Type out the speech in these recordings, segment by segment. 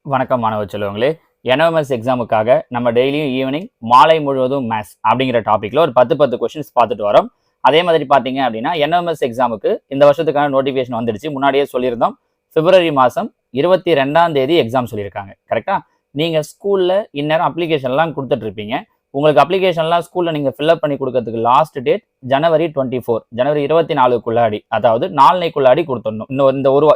வணக்கம் மாணவ செல்வங்களே. என்ஓஎம்எஸ் எக்ஸாமுக்காக நம்ம டெய்லியும் ஈவினிங் மாலை முழுவதும் மேத்ஸ் அப்படிங்கிற டாப்பிக்ல ஒரு 10 கொஸ்டின்ஸ் பார்த்துட்டு வரோம். அதே மாதிரி பார்த்தீங்க அப்படின்னா என்ஓஎம்எஸ் எக்ஸாமுக்கு இந்த வருஷத்துக்கான நோட்டிஃபிகேஷன் வந்துடுச்சு. முன்னாடியே சொல்லியிருந்தோம். பிப்ரவரி மாதம் 22ஆம் தேதி எக்ஸாம் சொல்லியிருக்காங்க. கரெக்டா? நீங்கள் ஸ்கூலில் இந்நேரம் அப்ளிகேஷன்லாம் கொடுத்துட்டு இருப்பீங்க. உங்களுக்கு அப்ளிகேஷன்லாம் ஸ்கூலில் நீங்கள் ஃபில்அப் பண்ணி கொடுக்கறதுக்கு லாஸ்ட் டேட் ஜனவரி 24, ஜனவரி 24க்குள்ளாடி, அதாவது நாளைக்குள்ளாடி கொடுத்துடணும்.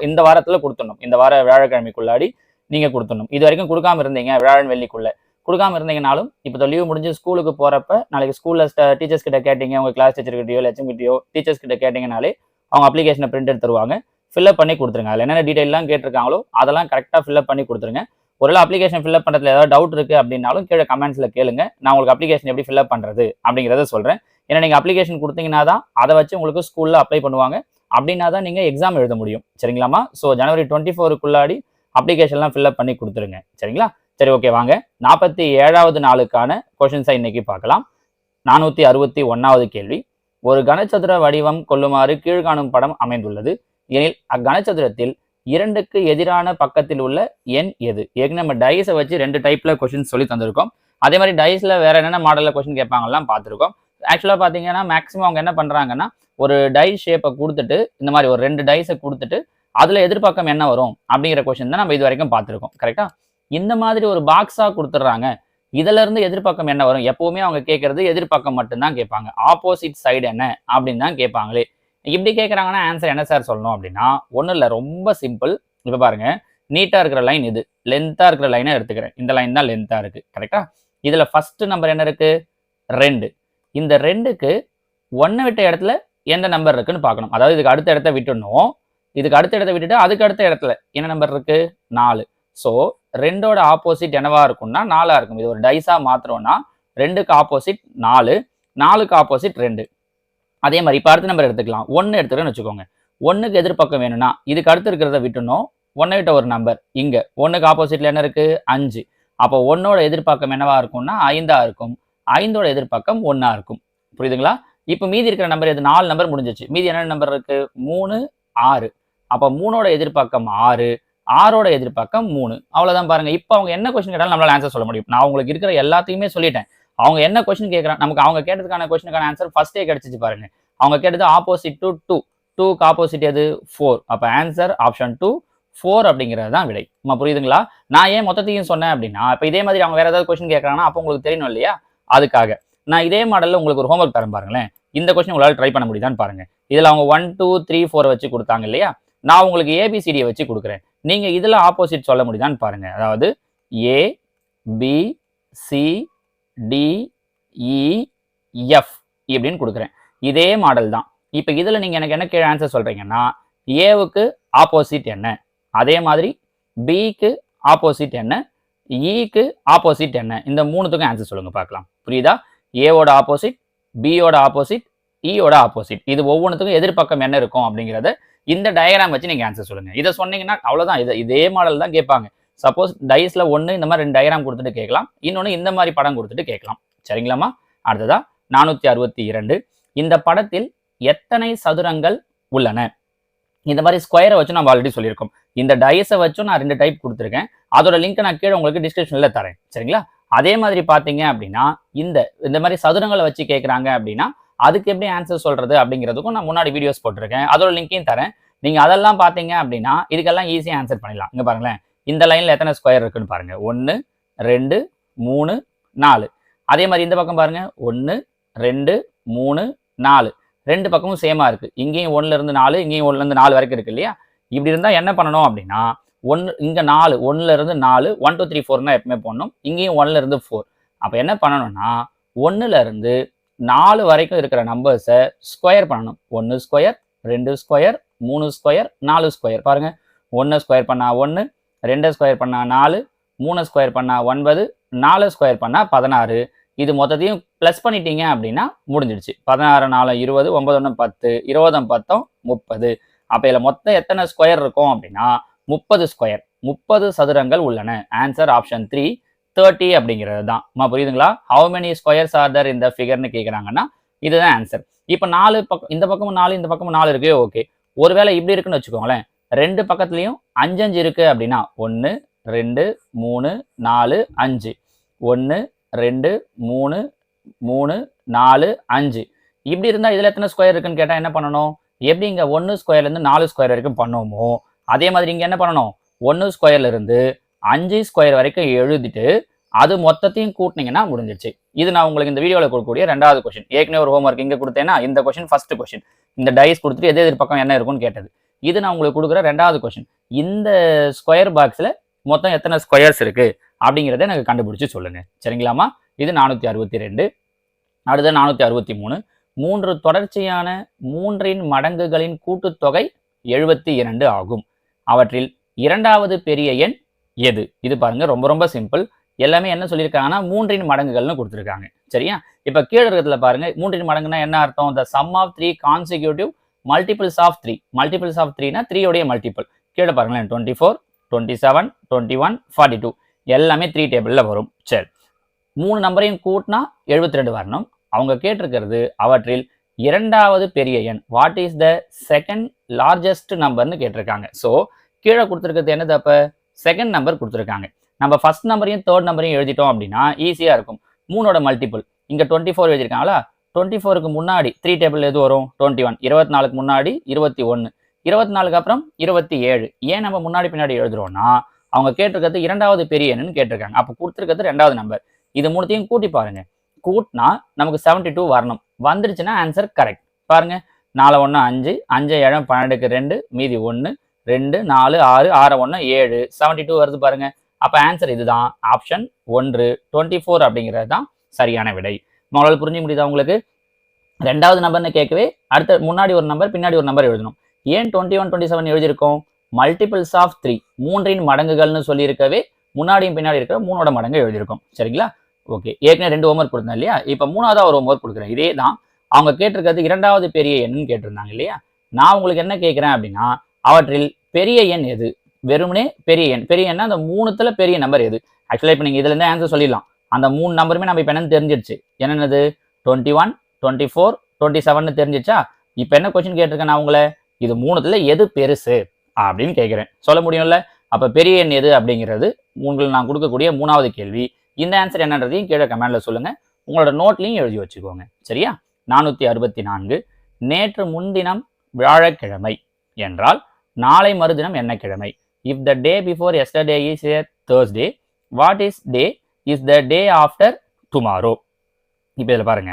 இந்த வாரத்தில் கொடுத்துடணும். இந்த வார வியாழக்கிழமைக்குள்ளாடி நீங்க கொடுத்துடணும். இது வரைக்கும் கொடுக்காம இருந்தீங்க, வியாழன் வெள்ளிக்குள்ள கொடுக்காம இருந்தீங்கனாலும் இப்போ லீவ் முடிஞ்சு ஸ்கூலுக்கு போறப்ப நாளைக்கு ஸ்கூல்ல டீச்சர்ஸ் கிட்ட கேட்டீங்க, உங்க கிளாஸ் டீச்சர் கிட்டயோ லட்சம் கிட்டயோ டீச்சர்ஸ் கிட்ட கேட்டீங்கனாலே அவங்க அப்ளிகேஷனை பிரிண்ட் எடுத்து தருவாங்க. ஃபில்அப் பண்ணி கொடுத்துருங்க. அதில் என்னென்ன டீடைல்லாம் கேட்டிருக்காங்களோ அதெல்லாம் கரெக்டாக ஃபில்அப் பண்ணி கொடுத்துருங்க. ஒருவேளை அப்ளிகேஷன் ஃபில்அப் பண்ணுறதுல ஏதாவது டவுட் இருக்குது அப்படின்னாலும் கீழே கமெண்ட்ஸில் கேளுங்க. நான் உங்களுக்கு அப்ளிகேஷன் எப்படி ஃபில்அப் பண்ணுறது அப்படிங்கிறத சொல்கிறேன். ஏன்னா நீங்கள் அப்ளிகேஷன் கொடுத்தீங்கன்னா தான் அதை வச்சு உங்களுக்கு ஸ்கூலில் அப்ளை பண்ணுவாங்க. அப்படின்னா தான் நீங்கள் எக்ஸாம் எழுத முடியும். சரிங்களாமா? ஸோ ஜனவரி 24க்குள்ளாடி அப்ளிகேஷன்லாம் ஃபில்அப் பண்ணி கொடுத்துருங்க. சரிங்களா? சரி, ஓகே, வாங்க 47வது நாளுக்கான கொஷின்ஸை இன்னைக்கு பார்க்கலாம். 461வது கேள்வி. ஒரு கனசதுர வடிவம் கொள்ளுமாறு கீழ்காணும் படம் அமைந்துள்ளது எனில் அக்கனசதுரத்தில் 2க்கு எதிரான பக்கத்தில் உள்ள எண் எது? ஏற்கனவே நம்ம டைஸை வச்சு 2 டைப்ல கொஸ்டின் சொல்லி தந்திருக்கோம். அதே மாதிரி டைஸ்ல வேற என்னென்ன மாடல்ல கொஸ்டின் கேட்பாங்கலாம் பார்த்துருக்கோம். ஆக்சுவலாக பார்த்தீங்கன்னா மேக்ஸிமம் அவங்க என்ன பண்றாங்கன்னா, ஒரு டை ஷேப்பை கொடுத்துட்டு இந்த மாதிரி ஒரு 2 டைஸை கொடுத்துட்டு அதுல எதிர்பார்க்கம் என்ன வரும் அப்படிங்கிற கொஸ்டின் தான் நம்ம இது வரைக்கும் பார்த்துருக்கோம். கரெக்டா? இந்த மாதிரி ஒரு பாக்ஸா கொடுத்துட்றாங்க. இதுல இருந்து எதிர்பார்க்கம் என்ன வரும்? எப்பவுமே அவங்க கேட்கறது எதிர்பார்க்கம் மட்டும்தான் கேட்பாங்க. ஆப்போசிட் சைடு என்ன அப்படின்னு தான் கேட்பாங்களே. இப்படி கேட்கறாங்கன்னா ஆன்சர் என்ன சார் சொல்லணும் அப்படின்னா, ஒன்றும் இல்லை, ரொம்ப சிம்பிள். இப்போ பாருங்க, நீட்டா இருக்கிற லைன் இது, லென்த்தா இருக்கிற லைனை எடுத்துக்கிறேன். இந்த லைன் தான் லென்த்தா இருக்கு. கரெக்டா? இதுல ஃபர்ஸ்ட் நம்பர் என்ன இருக்கு? 2. இந்த 2க்கு 1 விட்ட இடத்துல எந்த நம்பர் இருக்குன்னு பார்க்கணும். அதாவது இதுக்கு அடுத்த இடத்த விட்டுடணும். இதுக்கு அடுத்த இடத்த விட்டுட்டு அதுக்கு அடுத்த இடத்துல என்ன நம்பர் இருக்கு? 4. ஸோ 2ஓட ஆப்போசிட் என்னவா இருக்கும்னா 4ஆ இருக்கும். இது ஒரு டைஸா மாத்திரம்னா 2க்கு ஆப்போசிட் 4, 4க்கு ஆப்போசிட் 2. அதே மாதிரி இப்போ அடுத்த நம்பர் எடுத்துக்கலாம். 1 எடுத்துக்கிறேன்னு வச்சுக்கோங்க. 1க்கு எதிர்பக்கம் வேணும்னா இதுக்கு அடுத்து இருக்கிறத விட்டுணும். 1 விட்ட ஒரு நம்பர் இங்க 1க்கு ஆப்போசிட்ல என்ன இருக்கு? 5. அப்போ 1ஓட எதிர்பார்க்கம் என்னவா இருக்கும்னா 5ஆ இருக்கும். 5ஓட எதிர்பார்க்கம் 1ஆ இருக்கும். புரியுதுங்களா? இப்போ மீதி இருக்கிற நம்பர் எது? 4 நம்பர் முடிஞ்சிச்சு. மீதி என்ன நம்பர் இருக்கு? 3, 6. அப்போ 3ஓட எதிர்பார்க்கம் 6, 6ஓட எதிர்பார்க்கம் 3. அவ்வளவுதான் பாருங்க. இப்போ அவங்க என்ன கொஸ்டின் கேட்டாலும் நம்மளால ஆன்சர் சொல்ல முடியும். நான் உங்களுக்கு இருக்கிற எல்லாத்தையுமே சொல்லிட்டேன். அவங்க என்ன கொஸ்டின் கேட்கறாங்க, நமக்கு அவங்க கேட்டதுக்கான கொஸ்டினுக்கான ஆன்சர் ஃபர்ஸ்டே கிடைச்சிச்சு பாருங்க. அவங்க கேட்டது ஆப்போசிட் டு 2. 2க்கு ஆப்போசிட் எது? 4. அப்போ ஆன்சர் ஆப்ஷன் 2, 4 அப்படிங்கிறது தான் விடை. புரியுதுங்களா? நான் ஏன் மொத்தத்தையும் சொன்னேன் அப்படின்னா, இப்போ இதே மாதிரி அவங்க வேற ஏதாவது கொஸ்டின் கேட்கறாங்கன்னா அப்போ உங்களுக்கு தெரியணும் இல்லையா? அதுக்காக நான் இதே மாடல்ல உங்களுக்கு ஒரு ஹோம்ஒர்க் தரேன் பாருங்களேன். இந்த கொஸ்டின் உங்களால் ட்ரை பண்ண முடியுதான்னு பாருங்க. இதுல அவங்க 1, 2, 3, 4 வச்சு கொடுத்தாங்க இல்லையா? நான் உங்களுக்கு ஏபிசிடியை வச்சு கொடுக்குறேன். நீங்க இதுல ஆப்போசிட் சொல்ல முடியுதான்னு பாருங்க. அதாவது ஏ, பி, சி, டி, இ, எஃப் இப்படின்னு கொடுக்குறேன். இதே மாடல் தான். இப்போ இதுல நீங்க எனக்கு என்ன கீழே ஆன்சர் சொல்றீங்கன்னா, ஏவுக்கு ஆப்போசிட் என்ன, அதே மாதிரி பிக்கு ஆப்போசிட் என்ன, இக்கு ஆப்போசிட் என்ன, இந்த 3த்துக்கும் ஆன்சர் சொல்லுங்க பார்க்கலாம். புரியுதா? ஏவோட ஆப்போசிட், பியோட ஆப்போசிட், இயோட ஆப்போசிட், இது ஒவ்வொன்றுத்துக்கும் எதிர்பக்கம் என்ன இருக்கும் அப்படிங்கிறத இந்த டயக்ராம் வச்சு நீங்க ஆன்சர் சொல்லுங்க. இதை சொன்னீங்கன்னா அவ்வளவுதான். இதே மாடல் தான் கேட்பாங்க. சப்போஸ் டைஸ்ல 1 இந்த மாதிரி 2 டயக்ராம் கொடுத்துட்டு கேட்கலாம். இன்னொன்று இந்த மாதிரி படம் கொடுத்துட்டு கேட்கலாம். சரிங்களாமா? அடுத்ததா 462. இந்த படத்தில் எத்தனை சதுரங்கள் உள்ளன? இந்த மாதிரி ஸ்கொயரை வச்சு நம்ம ஆல்ரெடி சொல்லியிருக்கோம். இந்த டைஸை வச்சும் நான் 2 டைப் கொடுத்துருக்கேன். அதோட லிங்க் நான் கீழே உங்களுக்கு டிஸ்கிரிப்ஷன்ல தரேன். சரிங்களா? அதே மாதிரி பாத்தீங்க அப்படின்னா இந்த மாதிரி சதுரங்களை வச்சு கேட்கறாங்க அப்படின்னா அதுக்கு எப்படி ஆன்சர் சொல்றது அப்படிங்கிறதுக்கும் நான் முன்னாடி வீடியோஸ் போட்டிருக்கேன். அதோட லிங்கையும் தரேன். நீங்க அதெல்லாம் பாத்தீங்க அப்படின்னா இதுக்கெல்லாம் ஈஸியா ஆன்சர் பண்ணிடலாம். இங்க பாருங்களேன், இந்த லைன்ல எத்தனை ஸ்கொயர் இருக்குன்னு பாருங்க. 1, 2, 3, 4. அதே மாதிரி இந்த பக்கம் பாருங்க, 1, 2, 3, 4. 2 பக்கமும் சேமா இருக்கு. இங்கேயும் 1ல இருந்து 4, இங்கேயும் 1ல இருந்து 4 வரைக்கும் இருக்கு இல்லையா? இப்படி இருந்தா என்ன பண்ணணும் அப்படின்னா, இங்க 4, 1ல இருந்து 4, 1, 2, 3, 4 எப்பவுமே போடணும். இங்கேயும் 1ல இருந்து 4. அப்ப என்ன பண்ணணும்னா 1ல இருந்து 4 வரைக்கும் இருக்கிற நம்பர்ஸை ஸ்கொயர் பண்ணணும். 1 ஸ்கொயர், 2 ஸ்கொயர், 3 ஸ்கொயர், 4 ஸ்கொயர். பாருங்க, 1 ஸ்கொயர் பண்ணா 1, 2 ஸ்கொயர் பண்ணா 4, 3 ஸ்கொயர் பண்ணா 9, 4 ஸ்கொயர் பண்ணா 16. இது மொத்தத்தையும் பிளஸ் பண்ணிட்டீங்க அப்படின்னா முடிஞ்சிடுச்சு. 16 4 20, 9 1 10, 20 10 30. அப்ப இதுல மொத்தம் எத்தனை ஸ்கொயர் இருக்கும் அப்படின்னா 30 ஸ்கொயர். 30 சதுரங்கள் உள்ளன. ஆன்சர் ஆப்ஷன் 3, 30 அப்படிங்கிறது தான். புரியுதுங்களா? How many squares are there இந்த ஃபிகர்னு கேட்குறாங்கன்னா இதுதான் ஆன்சர். இப்போ 4 பக்கம், இந்த பக்கமும் 4 இந்த பக்கமும் 4 இருக்கு. ஓகே, ஒருவேளை இப்படி இருக்குன்னு வச்சுக்கோங்களேன், 2 பக்கத்துலையும் 5 5 இருக்கு அப்படின்னா 1 2 3 4 5 1 2 3 3 4 5 இப்படி இருந்தா இதுல எத்தனை ஸ்கொயர் இருக்குன்னு கேட்டா என்ன பண்ணணும்? எப்படி இங்க 1 ஸ்கொயர்ல இருந்து 4 ஸ்கொயர் வரைக்கும் பண்ணுவோமோ அதே மாதிரி இங்க என்ன பண்ணணும்? 1 ஸ்கொயர்ல இருந்து 5 ஸ்கொயர் வரைக்கும் எழுதிட்டு அது மொத்தத்தையும் கூட்டினீங்கன்னா முடிஞ்சிச்சு. இது நான் உங்களுக்கு இந்த வீடியோவில் கொடுக்கக்கூடிய 2வது கொஸ்டின். ஏற்கனவே ஒரு ஹோம்ஒர்க் இங்கே கொடுத்தேன்னா இந்த கொஸ்டின் ஃபர்ஸ்ட் கொஸ்டின். இந்த டைஸ் கொடுத்துட்டு எதிர் பக்கம் என்ன இருக்குன்னு கேட்டது. இது நான் உங்களுக்கு கொடுக்குற 2வது கொஸ்டின். இந்த ஸ்கொயர் பாக்ஸில் மொத்தம் எத்தனை ஸ்கொயர்ஸ் இருக்கு அப்படிங்கிறத எனக்கு கண்டுபிடிச்சு சொல்லுங்க. சரிங்களாமா? இது 462. அடுத்த 463. 3 தொடர்ச்சியான 3 மடங்குகளின் கூட்டுத்தொகை 72 ஆகும். அவற்றில் 2வது பெரிய எண் எது? இது பாருங்க ரொம்ப ரொம்ப சிம்பிள். எல்லாமே என்ன சொல்லியிருக்காங்கன்னா 3 மடங்குகள்னு கொடுத்துருக்காங்க. சரியா? இப்ப கீழே இருக்கிறதுல பாருங்க 3 மடங்குனா என்ன அர்த்தம்? the sum of 3 consecutive multiples of 3. multiples of 3னா 3 உடைய மல்டிபிள். கீழே பாருங்களேன் 24 27 21 42 எல்லாமே 3 டேபிள்ல வரும். சரி, 3 நம்பரையும் கூட்டினா 72 வரணும். அவங்க கேட்டிருக்கிறது அவற்றில் 2வது பெரிய எண் what is the second largest நம்பர்னு கேட்டிருக்காங்க. ஸோ கீழே கொடுத்துருக்கிறது என்னது? அப்ப செகண்ட் நம்பர் கொடுத்துருக்காங்க. நம்ம ஃபர்ஸ்ட் நம்பரையும் தேர்ட் நம்பரையும் எழுதிட்டோம் அப்படின்னா ஈஸியா இருக்கும். 3ஓட மல்டிபிள் இங்க 24 எழுதியிருக்காங்களா? 24க்கு முன்னாடி 3 டேபிள் எது வரும்? 21. 24க்கு முன்னாடி 21. 24க்கு அப்புறம் 27. ஏன் நம்ம முன்னாடி பின்னாடி எழுதுறோம்னா அவங்க கேட்டிருக்கிறது 2வது பெரிய எண்ணுன்னு கேட்டிருக்காங்க. அப்போ கொடுத்துருக்கிறது 2வது நம்பர். இது மூணுத்தையும் கூட்டி பாருங்க. கூட்டினா நமக்கு 72 வரணும். வந்துருச்சுன்னா ஆன்சர் கரெக்ட். பாருங்க 4 1 5 5 7 12க்கு 2 மீதி 1 2 4 6 6 1 7 72 வருது பாருங்க. அப்ப ஆன்சர் இதுதான். ஆப்ஷன் 1 24 அப்படிங்கிறது தான் சரியான விடை. மாடல் புரிஞ்சு முடியுதா உங்களுக்கு? 2வது நம்பர்னு கேட்கவே அடுத்த முன்னாடி ஒரு நம்பர் பின்னாடி ஒரு நம்பர் எழுதணும். ஏன் 21 27 எழுதியிருக்கோம்? மல்டிபிள்ஸ் ஆஃப் 3 3 மடங்குகள்னு சொல்லியிருக்கவே முன்னாடியும் பின்னாடி இருக்கிற 3ஓட மடங்கு எழுதியிருக்கோம். சரிங்களா? ஓகே, ஏற்கனவே 2 ஹோம்ஒர்க் கொடுத்தேன் இல்லையா? இப்போ 3வதா ஒரு ஹோம்ஒர்க் கொடுக்குறேன். இதே தான் அவங்க கேட்டிருக்கிறது 2வது பெரிய எண்ணுன்னு கேட்டிருந்தாங்க இல்லையா? நான் உங்களுக்கு என்ன கேட்கிறேன் அப்படின்னா அவற்றில் பெரிய எண் எது? வெறுமனே பெரிய எண். பெரிய எண்ணா அந்த 3த்துல பெரிய நம்பர் எது? ஆக்சுவலா இப்போ நீங்க இதுல இருந்து ஆன்சர் சொல்லிடலாம். அந்த 3 நம்பருமே நம்ம இப்போ என்னன்னு தெரிஞ்சிருச்சு. என்னென்னது? 21 24 27 தெரிஞ்சிச்சா? இப்போ என்ன கொஸ்டின் கேட்டிருக்கேன் நான் உங்களை? இது 3த்துல எது பெருசு அப்படின்னு கேட்கிறேன். சொல்ல முடியும்ல? அப்ப பெரிய எண் எது அப்படிங்கிறது உங்களுக்கு நான் கொடுக்கக்கூடிய 3வது கேள்வி. இந்த ஆன்சர் என்னன்றதையும் கீழே கமெண்ட்ல சொல்லுங்க. உங்களோட நோட்லையும் எழுதி வச்சுக்கோங்க. சரியா? 464. நேற்று முன்தினம் வியாழக்கிழமை என்றால் நாளை மறுதினம் என்ன கிழமை? If the day before yesterday is a Thursday, what is day is the day after tomorrow? இப்போ இதில் பாருங்க,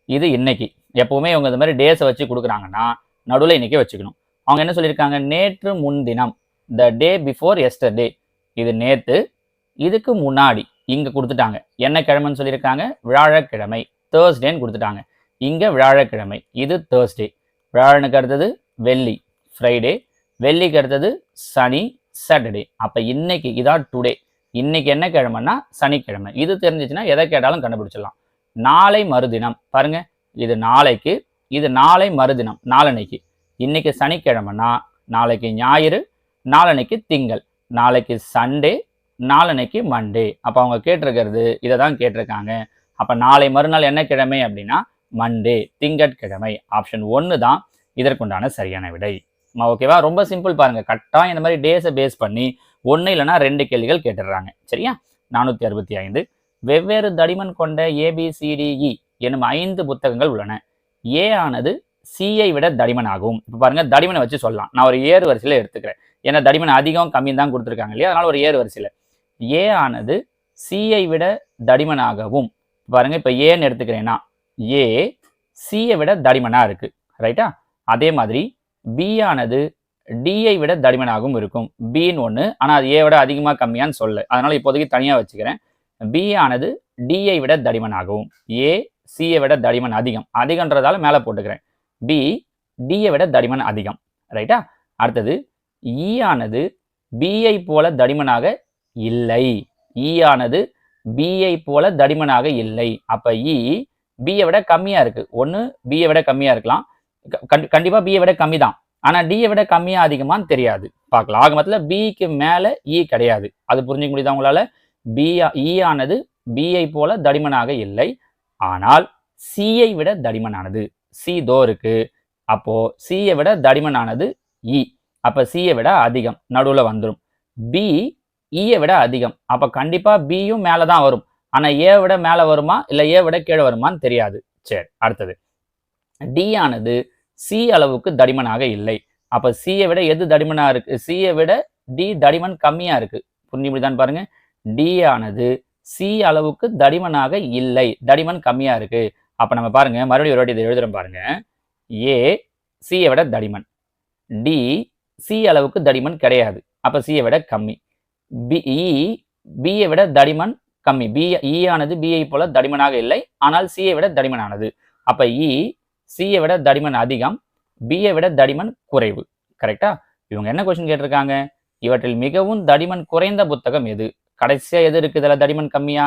இது இன்னைக்கு. எப்பவுமே இவங்க இந்த மாதிரி டேஸை வச்சு கொடுக்குறாங்கன்னா நடுவில் இன்னைக்கு வச்சுக்கணும். அவங்க என்ன சொல்லியிருக்காங்க? நேற்று முன்தினம், த டே பிஃபோர் எஸ்டர்டே. இது நேற்று, இதுக்கு முன்னாடி இங்க கொடுத்துட்டாங்க. என்ன கிழமைன்னு சொல்லியிருக்காங்க? வியாழக்கிழமை. தேர்ஸ்டேன்னு கொடுத்துட்டாங்க. இங்க வியாழக்கிழமை, இது தேர்ஸ்டே. வியாழனுக்கு அடுத்தது வெள்ளி, ஃப்ரைடே. வெள்ளிக்கு அடுத்தது சனி, சாட்டர்டே. அப்ப இன்னைக்கு இதான் டுடே. இன்னைக்கு என்ன கிழமைன்னா சனிக்கிழமை. இது தெரிஞ்சிச்சுன்னா எதை கேட்டாலும் கண்டுபிடிச்சிடலாம். நாளை மறுதினம் பாருங்க, இது நாளைக்கு, இது நாளை மறுதினம் நாளன்னைக்கு. இன்னைக்கு சனிக்கிழமைனா நாளைக்கு ஞாயிறு, நாளன்னைக்கு திங்கள், நாளைக்கு சண்டே, நாளன்னைக்கு மண்டே. அப்ப அவங்க கேட்டிருக்கிறது இதை தான் கேட்டிருக்காங்க. அப்ப நாளை மறுநாள் என்ன கிழமை அப்படின்னா மண்டே, திங்கட்கிழமை. ஆப்ஷன் 1 தான் இதற்குண்டான சரியான விடை. ஓகேவா? ரொம்ப சிம்பிள் பாருங்க. கரெக்டாக இந்த மாதிரி டேஸை பேஸ் பண்ணி 1 இல்லைன்னா 2 கேள்விகள் கேட்டுடுறாங்க. சரியா? 465. வெவ்வேறு தடிமன் கொண்ட ABCDE எனும் 5 புத்தகங்கள் உள்ளன. ஏ ஆனது சியை விட தடிமன் ஆகும். இப்போ பாருங்க, தடிமனை வச்சு சொல்லலாம். நான் ஒரு ஏறு வரிசையில் எடுத்துக்கிறேன். ஏன்னா தடிமன் அதிகம் கம்மியும் தான் கொடுத்துருக்காங்க இல்லையா? அதனால ஒரு ஏறு வரிசையில் ஏ ஆனது சியை விட தடிமனாகவும். பாருங்க, இப்போ ஏன்னு எடுத்துக்கிறேன்னா ஏ சியை விட தடிமனா இருக்கு. ரைட்டா? அதே மாதிரி பி ஆனது டியை விட தடிமனாகவும் இருக்கும். பின்னு ஒன்று, ஆனால் அது ஏ விட அதிகமாக கம்மியான்னு சொல்லு. அதனால இப்போதைக்கு தனியாக வச்சுக்கிறேன். பி ஆனது டியை விட தடிமனாகவும், ஏ சியை விட தடிமன் அதிகம். அதிகன்றதால மேலே போட்டுக்கிறேன். பி டியை விட தடிமன் அதிகம். ரைட்டா? அடுத்தது இ ஆனது பிஐ போல தடிமனாக இல்லை. இ ஆனது பிஐ போல தடிமனாக இல்லை. அப்ப இ பியை விட கம்மியா இருக்கு. ஒன்று பியை விட கம்மியா இருக்கலாம், கண்டிப்பா பியை விட கம்மி தான். ஆனா டியை விட கம்மியா அதிகமான்னு தெரியாது. பார்க்கலாம். ஆக மொத்தத்தில் பிக்கு மேல இ கிடையாது. அது புரிஞ்சுக்க முடியுதா உங்களால? இ ஆனது பிஐ போல தடிமனாக இல்லை, ஆனால் சியை விட தடிமனானது. சி தோ இருக்கு. அப்போ சியை விட தடிமனானது இ. அப்ப சியை விட அதிகம் நடுவில் வந்துடும். பி ஈயை விட அதிகம். அப்ப கண்டிப்பா பியும் மேல தான் வரும். ஆனா ஏ விட மேல வருமா இல்ல ஏ விட கீழே வருமான்னு தெரியாது. சரி, அடுத்தது டி ஆனது சி அளவுக்கு தடிமனாக இல்லை. அப்ப சியை விட எது தடிமனா இருக்கு? சியை விட டி தடிமன் கம்மியா இருக்கு. புரிஞ்சுதான் பாருங்க. டி ஆனது சி அளவுக்கு தடிமனாக இல்லை, தடிமன் கம்மியா இருக்கு. அப்ப நம்ம பாருங்க, மறுபடியும் ஒரு வாட்டி இதை எழுதுறோம் பாருங்க. ஏ சியை விட தடிமன், டி சி அளவுக்கு தடிமன் கிடையாது, அப்ப சியை விட கம்மி. பியை விட தடிமன் கம்மி. இ ஆனது பிஐ போல தடிமனாக இல்லை, ஆனால் சியை விட தடிமனானது. அப்ப இ சியை விட தடிமன் அதிகம், பியை விட தடிமன் குறைவு. கரெக்டா? இவங்க என்ன கொஸ்டின் கேட்டிருக்காங்க? இவற்றில் மிகவும் தடிமன் குறைந்த புத்தகம் எது? கடைசியா எது இருக்கு இதுல தடிமன் கம்மியா?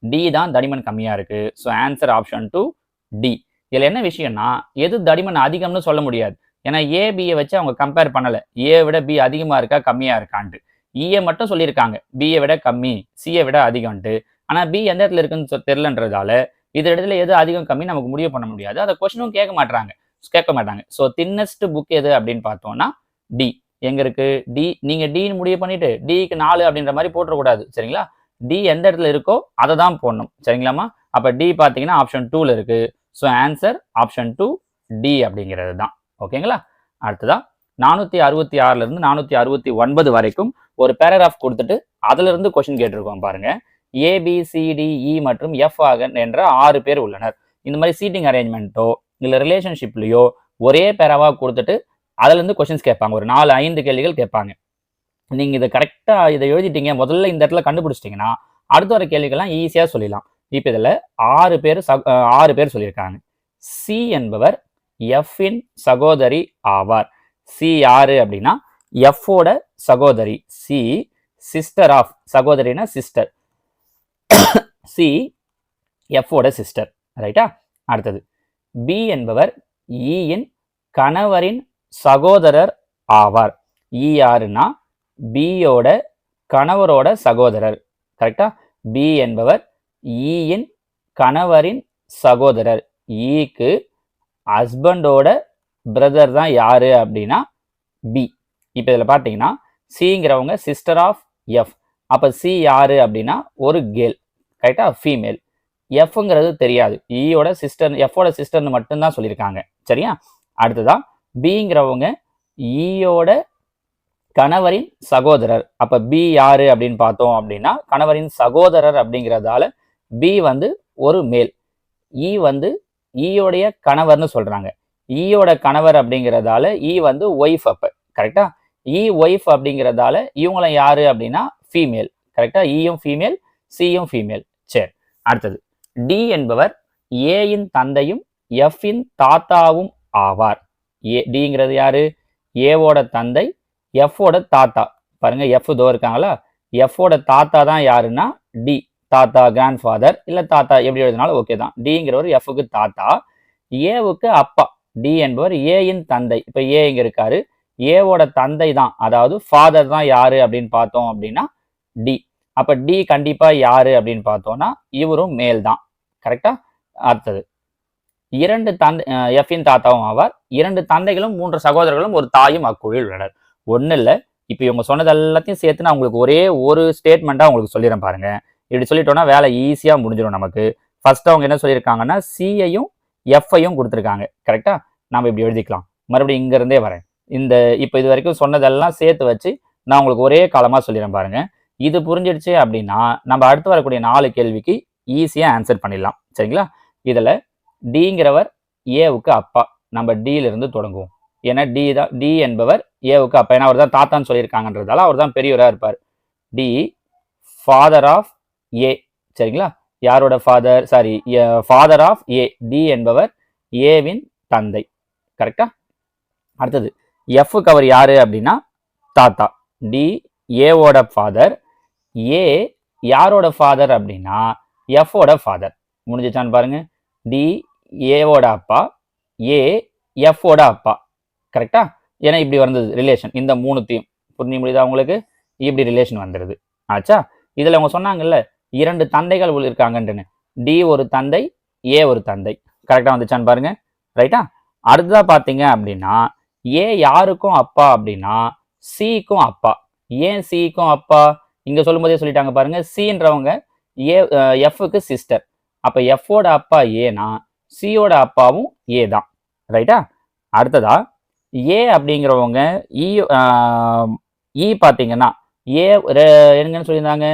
டி தான் தடிமன் கம்மியா இருக்கு. So answer option 2 D. இதுல என்ன விஷயம்னா, எது தடிமன் அதிகம்னு சொல்ல முடியாது. ஏன்னா ஏ பியை வச்சு அவங்க கம்பேர் பண்ணல, ஏ விட பி அதிகமா இருக்கா கம்மியா இருக்கான்ட்டு. ஈயை மட்டும் சொல்லியிருக்காங்க, பியை விட கம்மி, சியை விட அதிகம்ட்டு. ஆனா பி எந்த இடத்துல இருக்குன்னு தெரியலன்றதால இது இடத்துல எது அதிகம் கம்மி நமக்கு முடிவு பண்ண முடியாது. அதை கொஸ்டினும் கேட்க மாட்டாங்க. ஸோ தின்னஸ்ட் புக் எது அப்படின்னு பார்த்தோம்னா டி. எங்க இருக்கு டி? நீங்க டின்னு முடிவு பண்ணிட்டு டிக்கு 4 அப்படின்ற மாதிரி போட்டுறக்கூடாது. சரிங்களா? டி எந்த இடத்துல இருக்கோ அதை தான் போடணும். சரிங்களாமா? அப்ப டி பார்த்தீங்கன்னா ஆப்ஷன் 2ல இருக்கு. ஸோ ஆன்சர் ஆப்ஷன் 2 டி அப்படிங்கிறது தான். ஓகேங்களா? அடுத்ததா 466ல இருந்து 469 வரைக்கும் ஒரு பேராகிராஃப் கொடுத்துட்டு அதுல இருந்து கொஸ்டின் கேட்டிருக்கோம் பாருங்க. ஏபிசிடிஇ மற்றும் எஃப் ஆக என்ற 6 பேர் உள்ளனர். இந்த மாதிரி சீட்டிங் அரேஞ்ச்மெண்ட்டோ இல்ல ரிலேஷன்ஷிப்லயோ ஒரே பேராவா கொடுத்துட்டு அதுல இருந்து கொஸ்டின்ஸ் கேட்பாங்க. ஒரு 4-5 கேள்விகள் கேட்பாங்க. நீங்க இதை கரெக்டா இதை எழுதிட்டீங்க, முதல்ல இந்த இடத்துல கண்டுபிடிச்சிட்டீங்கன்னா அடுத்த வர கேள்விகள்லாம் ஈஸியா சொல்லிடலாம். இப்ப இதுல 6 பேர் சொல்லியிருக்காங்க. சி என்பவர் எஃப் இன் சகோதரி ஆவார். சி யாரு அப்படின்னா எஃப்ஓட சகோதரி. சி சிஸ்டர் ஆஃப், சகோதரினா சிஸ்டர், சி எஃப்ஓட சிஸ்டர். ரைட்டா? அடுத்தது பி என்பவர் இன் கணவரின் சகோதரர் ஆவார். இ யாருன்னா பியோட கணவரோட சகோதரர். கரெக்டா? பி என்பவர் இன் கணவரின் சகோதரர். ஈக்கு ஹஸ்பண்டோட பிரதர் தான் யாரு அப்படின்னா பி. இப்ப இதுல பாத்தீங்கன்னா சிங்கிறவங்க சிஸ்டர் ஆஃப் எஃப். அப்ப சி யாரு அப்படின்னா ஒரு கேர்ள். கரெக்டா? ஃபீமேல். எஃப்ங்கிறது தெரியாது, ஈயோட சிஸ்டர், எஃப்ஓட சிஸ்டர்னு மட்டும்தான் சொல்லியிருக்காங்க. சரியா? அடுத்ததான் பிங்கிறவங்க ஈயோட கணவரின் சகோதரர். அப்ப பி யாரு அப்படின்னு பார்த்தோம் அப்படின்னா கணவரின் சகோதரர் அப்படிங்கிறதால பி வந்து ஒரு மேல், இ வந்து ஈயோடைய கணவர்னு சொல்றாங்க. ஈயோட கணவர் அப்படிங்கிறதால இ வந்து ஒய்ஃப். அப்ப கரெக்டா? இ ஒய்ஃப் அப்படிங்கிறதால இவங்களும் யாரு அப்படின்னா ஃபீமேல். கரெக்டா? ஈயும் ஃபீமேல், சியும் ஃபீமேல். சரி, அடுத்தது டி என்பவர் ஏயின் தந்தையும் எஃப் இன் தாத்தாவும் ஆவார். டிங்கிறது யாரு? ஏவோட தந்தை, எஃப்ஓட தாத்தா. பாருங்க, எஃப் தோ இருக்காங்களா, எஃப்ஓட தாத்தா தான் யாருன்னா டி. தாத்தா, கிராண்ட் ஃபாதர் இல்ல தாத்தா எப்படி எழுதினாலும் ஓகே தான். டிங்கிறவர் எஃப்க்கு தாத்தா, ஏவுக்கு அப்பா. டி என்பவர் ஏயின் தந்தை. இப்ப ஏ இங்க இருக்காரு, ஏவோட தந்தை தான், அதாவது ஃபாதர் தான் யாரு அப்படின்னு பார்த்தோம் அப்படின்னா டி. அப்ப டி கண்டிப்பா யாரு அப்படின்னு பார்த்தோம்னா இவரும் மேல் தான். கரெக்டா? அடுத்தது 2 தந்தை, எஃபின் தாத்தாவும் ஆவார். 2 தந்தைகளும் 3 சகோதரர்களும் ஒரு தாயும் அக்குழுவில் உள்ளனர். ஒண்ணு இல்ல, இப்ப இவங்க சொன்னது எல்லாத்தையும் சேர்த்து நான் உங்களுக்கு ஒரே ஒரு ஸ்டேட்மெண்டா உங்களுக்கு சொல்லிடுறேன் பாருங்க. இப்படி சொல்லிட்டோம்னா வேலை ஈஸியா முடிஞ்சிடும் நமக்கு. ஃபர்ஸ்ட் அவங்க என்ன சொல்லியிருக்காங்கன்னா சியையும் எஃப்ஐயும் கொடுத்துருக்காங்க. கரெக்டா? நம்ம இப்படி எழுதிக்கலாம். மறுபடியும் இங்க இருந்தே வரேன். இந்த இப்ப இது வரைக்கும் சொன்னதெல்லாம் சேர்த்து வச்சு நான் உங்களுக்கு ஒரே காலமா சொல்லிடுறேன் பாருங்க. இது புரிஞ்சிடுச்சு அப்படின்னா நம்ம அடுத்து வரக்கூடிய 4 கேள்விக்கு ஈஸியா ஆன்சர் பண்ணிடலாம். சரிங்களா? இதுல டிங்கிறவர் ஏவுக்கு அப்பா. நம்ம டில இருந்து தொடங்குவோம். ஏன்னா டி என்பவர் ஏவுக்கு அப்பா. ஏன்னா அவர் தான் தாத்தான்னு சொல்லியிருக்காங்கன்றதால அவர் தான் பெரியவரா இருப்பார். D father of A. சரிங்களா? யாரோட father? Sorry, father of A. D என்பவர் ஏவின் தந்தை. கரெக்டா? அடுத்தது எஃப்க்கு அவர் யாரு அப்படின்னா தாத்தா. டி ஏவோட ஃபாதர். ஏ யாரோட ஃபாதர் அப்படின்னா எஃப்ஓட ஃபாதர். முடிஞ்சிச்சான்னு பாருங்க. டி ஏவோட அப்பா, ஏ எஃப்ஓட அப்பா. கரெக்டா? ஏன்னா இப்படி வந்தது ரிலேஷன். இந்த 3த்தையும் புரிஞ்சு முடியுதா உங்களுக்கு? இப்படி ரிலேஷன் வந்துடுது. ஆச்சா? இதுல அவங்க சொன்னாங்கல்ல 2 தந்தைகள் இருக்காங்கன்னு. டி ஒரு தந்தை, ஏ ஒரு தந்தை. கரெக்டா வந்துச்சான்னு பாருங்க. ரைட்டா? அடுத்ததா பாத்தீங்க அப்படின்னா ஏ யாருக்கும் அப்பா அப்படின்னா சிக்கும் அப்பா. ஏன் சிக்கும் அப்பா? இங்க சொல்லும்போதே சொல்லிட்டாங்க பாருங்க, சின்றவங்க ஏ எஃப்க்கு சிஸ்டர். அப்ப எஃப்போட அப்பா ஏனா சியோட அப்பாவும் ஏ தான். ரைட்டா? அடுத்ததா ஏ அப்படிங்கிறவங்க இ பார்த்தீங்கன்னா ஏ என்னன்னு சொல்லியிருந்தாங்க,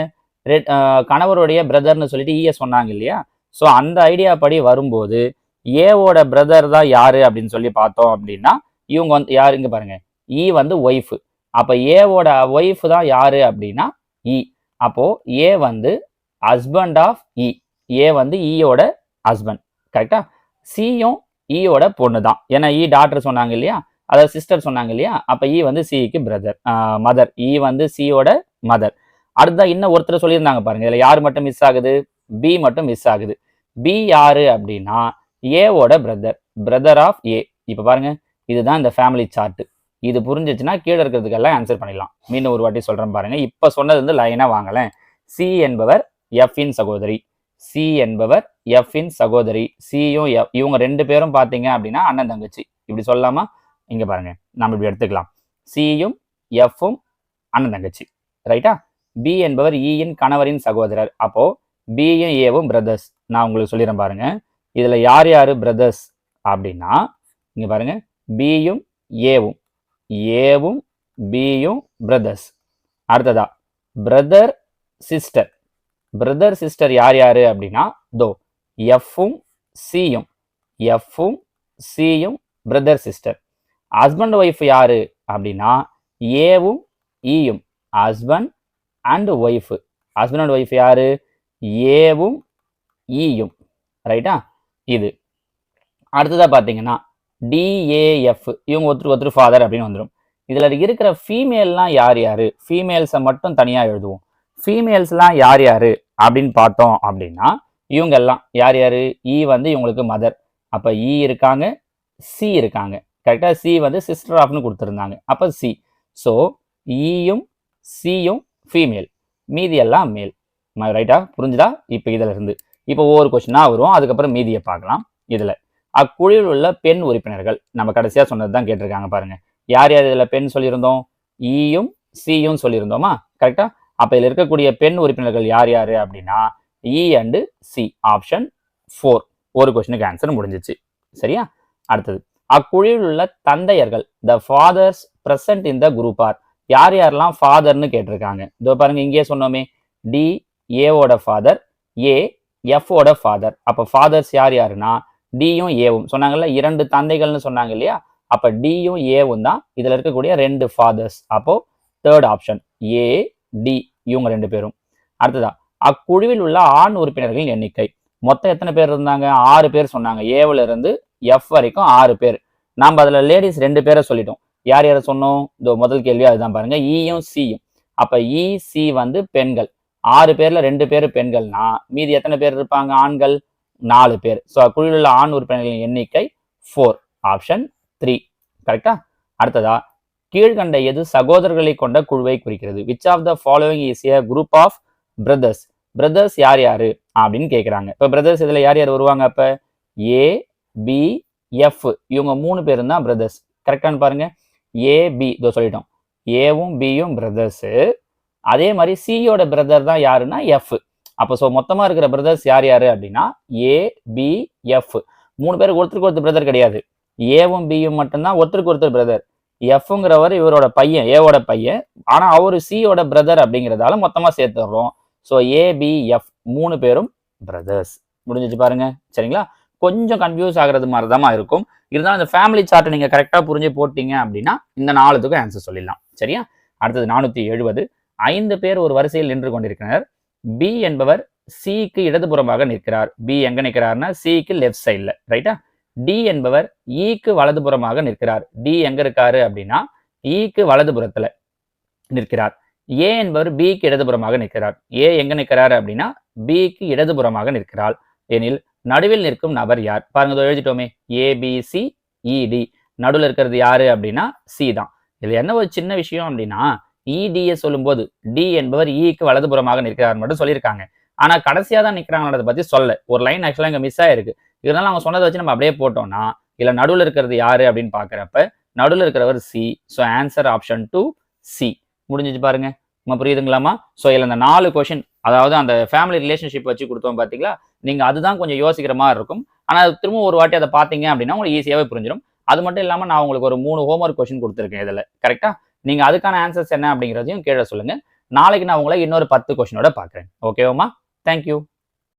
கணவருடைய பிரதர்னு சொல்லிட்டு ஈய சொன்னாங்க இல்லையா? ஸோ அந்த ஐடியா படி வரும்போது ஏவோட பிரதர் தான் யாரு அப்படின்னு சொல்லி பார்த்தோம் அப்படின்னா, இவங்க வந்து யாரு இங்க பாருங்க, இ வந்து ஒய்ஃப். அப்ப ஏவோட ஒய்ஃப் தான் யாரு அப்படின்னா இ. அப்போ ஏ வந்து ஹஸ்பண்ட் ஆஃப் இ. ஏ வந்து ஈயோட ஹஸ்பண்ட். கரெக்டா? சியும் ஈயோட பொண்ணு தான். ஏன்னா இ டாட்டர் சொன்னாங்க இல்லையா? அதாவது சிஸ்டர் சொன்னாங்க இல்லையா? அப்ப இ வந்து சிக்கு பிரதர், மதர். இ வந்து சியோட மதர். அடுத்தா இன்னும் ஒருத்தர் சொல்லியிருந்தாங்க பாருங்க. இதுல யார் மட்டும் மிஸ் ஆகுது? பி மட்டும் மிஸ் ஆகுது. பி யாரு அப்படின்னா ஏவோட பிரதர், பிரதர் ஆஃப் ஏ. இப்ப பாருங்க, இதுதான் இந்த ஃபேமிலி சார்ட். இது புரிஞ்சிச்சுன்னா கீழே இருக்கிறதுக்கெல்லாம் ஆன்சர் பண்ணிடலாம். மீண்டும் ஒரு வாட்டி சொல்றேன் பாருங்க. இப்ப சொன்னது வந்து லைனா வாங்கலேன். சி என்பவர் எஃப் இன் சகோதரி. சி என்பவர் எஃப் இன் சகோதரி. சியும் எஃப், இவங்க ரெண்டு பேரும் பாத்தீங்க அப்படின்னா அண்ணன் தங்கச்சி. இப்படி சொல்லலாமா? இங்க பாருங்க, நம்ம இப்படி எடுத்துக்கலாம். சியும் எஃப்பும் அண்ணன் தங்கச்சி. ரைட்டா? பி என்பவர் இயின் கணவரின் சகோதரர். அப்போ பியும் ஏவும் பிரதர்ஸ். நான் உங்களுக்கு சொல்லிடுறேன் பாருங்க. இதுல யார் யாரு பிரதர்ஸ் அப்படின்னா, இங்க பாருங்க, பியும் ஏவும், ஏவும் பியும் பிரதர்ஸ். அடுத்ததா பிரதர் சிஸ்டர். பிரதர் சிஸ்டர் யார் யாரு அப்படின்னா, தோ எஃப்பும் சியும், எஃப்பும் சியும் பிரதர் சிஸ்டர். ஹஸ்பண்ட் ஒய்ஃப் யாரு அப்படின்னா ஏவும் ஈயும், husband and wife. Husband and wife யாரு? ஏவும் ஈயும். ரைட்டா? இது அடுத்ததா பாத்தீங்கன்னா டிஏஎஃப், இவங்க ஒருத்தர் ஃபாதர் அப்படின்னு வந்துடும். இதுல இருக்கிற ஃபீமேல்லாம் யார் யாரு? ஃபீமேல்ஸை மட்டும் தனியா எழுதுவோம். ஃபீமேல்ஸ்லாம் யார் யாரு அப்படின்னு பார்த்தோம் அப்படின்னா, இவங்க எல்லாம் யார் யாரு? இ வந்து இவங்களுக்கு மதர். அப்ப இ இருக்காங்க, சி இருக்காங்க. கரெக்டா? சி வந்து சிஸ்டர் ஆஃப்னு கொடுத்துருந்தாங்க. அப்ப சி. ஸோ ஈயும் சியும் ஃபீமேல், மீதி எல்லாம் மேல். ரைட்டா? புரிஞ்சுதா? இப்போ இதுல இருந்து இப்போ ஒவ்வொரு கொஸ்டினா வரும், அதுக்கப்புறம் மீதியை பார்க்கலாம். இதுல அக்குழுவில் உள்ள பெண் உறுப்பினர்கள் நம்ம கடைசியா சொன்னது தான் கேட்டிருக்காங்க பாருங்க. யார் யார் இதுல பெண் சொல்லியிருந்தோம்? ஈயும் சியும் சொல்லியிருந்தோமா? கரெக்டா? அப்ப இதுல இருக்கக்கூடிய பெண் உறுப்பினர்கள் யார் யாரு அப்படின்னா இ அண்ட் சி. ஆப்ஷன் 4. ஒரு கொஸ்டினுக்கு ஆன்சர் முடிஞ்சிச்சு. சரியா? அடுத்தது அக்குழுவில் உள்ள தந்தையர்கள், the fathers present in the group are. யார் யாரெல்லாம் ஃபாதர்னு கேட்டிருக்காங்க. இதோ பாருங்க, இங்கே சொன்னோமே, டி ஏவோட ஃபாதர், ஏ எஃப்ஓட ஃபாதர். அப்ப ஃபாதர்ஸ் யார் யாருன்னா டியும் ஏவும். சொன்னாங்கல்ல, 2 தந்தைகள்னு சொன்னாங்க இல்லையா? அப்ப டியும் ஏவும் தான் இதுல இருக்கக்கூடிய 2 ஃபாதர்ஸ். அப்போ தேர்ட் ஆப்ஷன் ஏ டி, இவங்க 2 பேரும். அடுத்ததா அக்குழுவில் உள்ள ஆண் உறுப்பினர்களின் எண்ணிக்கை. மொத்தம் எத்தனை பேர் இருந்தாங்க? 6 பேர் சொன்னாங்க. ஏவுல இருந்து எஃப் வரைக்கும் 6 பேர். நாம அதுல லேடிஸ் 2 பேரை சொல்லிட்டோம். யார் யாரை சொன்னோம்? இந்த முதல் கேள்வி அதுதான் பாருங்க, ஈயும் சியும். அப்ப இ சி வந்து பெண்கள். 6 பேர்ல 2 பேர் பெண்கள்னா மீதி எத்தனை பேர் இருப்பாங்க? ஆண்கள் 4 பேர். ஸோ குழுவில் உள்ள ஆண் உறுப்பினர்களின் எண்ணிக்கை 4. ஆப்ஷன் 3. கரெக்டா? அடுத்ததா கீழ்கண்ட எது சகோதரர்களை கொண்ட குழுவை குறிக்கிறது? Which of the following is a group of brothers. Brothers யார் யாரு அப்படின்னு கேட்குறாங்க. இப்போ பிரதர்ஸ் இதுல யார் யார் வருவாங்க? அப்ப ஏ பி எஃப், இவங்க 3 பேரும் தான் பிரதர்ஸ். கரெக்டானு பாருங்க. ஏ பி இதோ சொல்லிட்டோம், ஏவும் பியும் பிரதர்ஸ். அதே மாதிரி சியோட பிரதர் தான் யாருன்னா எஃப். அப்போ ஸோ மொத்தமா இருக்கிற பிரதர்ஸ் யார் யாரு அப்படின்னா ஏ பி எஃப். 3 பேருக்கு ஒருத்தருக்கு ஒருத்தர் பிரதர் கிடையாது. ஏவும் பியும் மட்டும்தான் ஒருத்தருக்கு ஒருத்தர் பிரதர். எஃப்ங்கிறவர் இவரோட பையன், ஏவோட பையன். ஆனா அவரு சியோட பிரதர் அப்படிங்கிறதால மொத்தமா சேர்த்துடுறோம். ஸோ ஏபிஎஃப் 3 பேரும் பிரதர்ஸ். முடிஞ்சிச்சு பாருங்க. சரிங்களா? கொஞ்சம் கன்ஃபியூஸ் ஆகிறது மாதிரி தான் இருக்கும். இருந்தாலும் இந்த ஃபேமிலி சார்ட்டை நீங்க கரெக்டா புரிஞ்சு போட்டீங்க அப்படின்னா இந்த 4த்துக்கும் ஆன்சர் சொல்லிடலாம். சரியா? அடுத்தது 470. 5 பேர் ஒரு வரிசையில் நின்று கொண்டிருக்கிறார். பி என்பவர் சிக்கு இடதுபுறமாக நிற்கிறார். பி எங்க நிற்கிறார்னா சிக்கு லெஃப்ட் சைட்ல. ரைட்டா? டி என்பவர் ஈக்கு வலதுபுறமாக நிற்கிறார். டி எங்க இருக்காரு அப்படின்னா ஈக்கு வலதுபுறத்துல நிற்கிறார். ஏ என்பவர் பிக்கு இடதுபுறமாக நிற்கிறார். ஏ எங்க நிற்கிறார் அப்படின்னா பிக்கு இடதுபுறமாக நிற்கிறாள். எனில் நடுவில் நிற்கும் நபர் யார்? பாருங்க, எழுதிட்டோமே, ஏபிசி இடி. நடுவில் இருக்கிறது யாரு அப்படின்னா சி தான். இதுல என்ன ஒரு சின்ன விஷயம் அப்படின்னா இடியை சொல்லும்போது டி என்பவர் ஈக்கு வலதுபுறமாக நிற்கிறார் மட்டும் சொல்லியிருக்காங்க. ஆனா கடைசியா தான் நிற்கிறாங்கன்றதை பத்தி சொல்ல ஒரு லைன் ஆக்சுவலா இங்க மிஸ் ஆயிருக்கு. இதனால அவங்க சொன்னதை வச்சு நம்ம அப்படியே போட்டோம்னா இல்ல நடுவில் இருக்கிறது யாரு அப்படின்னு பாக்குறப்ப நடுவில் இருக்கிறவர் C. So answer option 2 C. முடிஞ்சிச்சு பாருங்க. நம்ம புரியுதுங்களாமா? ஸோ இதில் இந்த 4 கொஷின், அதாவது அந்த ஃபேமிலி ரிலேஷன்ஷிப் வச்சு கொடுத்தோம் பார்த்தீங்களா, நீங்கள் அதுதான் கொஞ்சம் யோசிக்கிற மாதிரி இருக்கும். ஆனால் திரும்ப ஒரு வாட்டி அதை பார்த்தீங்க அப்படின்னா உங்களுக்கு ஈஸியாகவே புரிஞ்சிடும். அது மட்டும் இல்லாமல் நான் உங்களுக்கு ஒரு 3 ஹோம்ஒர்க் கொஷின் கொடுத்துருக்கேன் இதில், கரெக்டாக? நீங்கள் அதுக்கான ஆன்சர்ஸ் என்ன அப்படிங்கிறதையும் கீழே சொல்லுங்கள். நாளைக்கு நான் உங்களை இன்னொரு 10 கொஷினோட பார்க்குறேன். ஓகேவாம்மா? தேங்க்யூ.